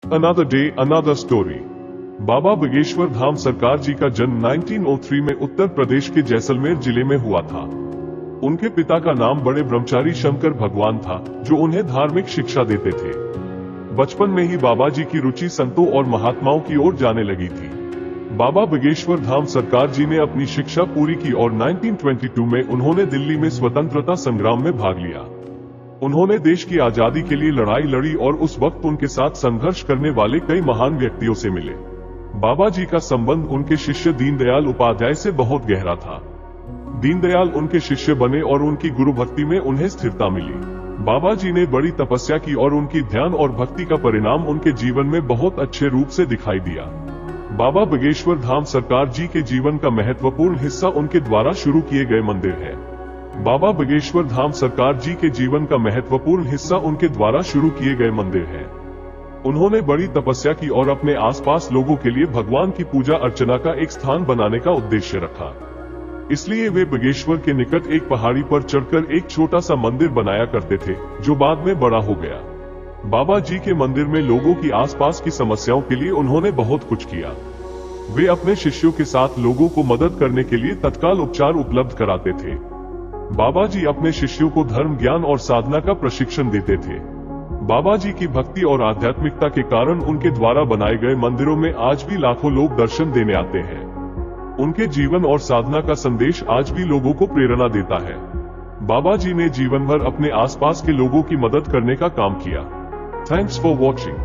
Another day another story. Baba Bageshwar Dham Sarkar ji का जन्म 1903 में उत्तर प्रदेश के जैसलमेर जिले में हुआ था। उनके पिता का नाम बड़े ब्रह्मचारी शंकर भगवान था, जो उन्हें धार्मिक शिक्षा देते थे। बचपन में ही बाबा जी की रुचि संतों और महात्माओं की ओर जाने लगी थी। बाबा बगेश्वर धाम सरकार जी ने अपनी शिक्षा पूरी की और 1922 में उन्होंने दिल्ली में स्वतंत्रता संग्राम में भाग लिया। उन्होंने देश की आजादी के लिए लड़ाई लड़ी और उस वक्त उनके साथ संघर्ष करने वाले कई महान व्यक्तियों से मिले। बाबा जी का संबंध उनके शिष्य दीनदयाल उपाध्याय से बहुत गहरा था। दीनदयाल उनके शिष्य बने और उनकी गुरु भक्ति में उन्हें स्थिरता मिली। बाबा जी ने बड़ी तपस्या की और उनकी ध्यान और भक्ति का परिणाम उनके जीवन में बहुत अच्छे रूप से दिखाई दिया। बाबा बगेश्वर धाम सरकार जी के जीवन का महत्वपूर्ण हिस्सा उनके द्वारा शुरू किए गए मंदिर है। बाबा बगेश्वर धाम सरकार जी के जीवन का महत्वपूर्ण हिस्सा उनके द्वारा शुरू किए गए मंदिर है। उन्होंने बड़ी तपस्या की और अपने आसपास लोगों के लिए भगवान की पूजा अर्चना का एक स्थान बनाने का उद्देश्य रखा। इसलिए वे बगेश्वर के निकट एक पहाड़ी पर चढ़कर एक छोटा सा मंदिर बनाया करते थे, जो बाद में बड़ा हो गया। बाबा जी के मंदिर में लोगों की आसपास की समस्याओं के लिए उन्होंने बहुत कुछ किया। वे अपने शिष्यों के साथ लोगों को मदद करने के लिए तत्काल उपचार उपलब्ध कराते थे। बाबा जी अपने शिष्यों को धर्म ज्ञान और साधना का प्रशिक्षण देते थे। बाबा जी की भक्ति और आध्यात्मिकता के कारण उनके द्वारा बनाए गए मंदिरों में आज भी लाखों लोग दर्शन देने आते हैं। उनके जीवन और साधना का संदेश आज भी लोगों को प्रेरणा देता है। बाबा जी ने जीवन भर अपने आसपास के लोगों की मदद करने का काम किया। Thanks for watching.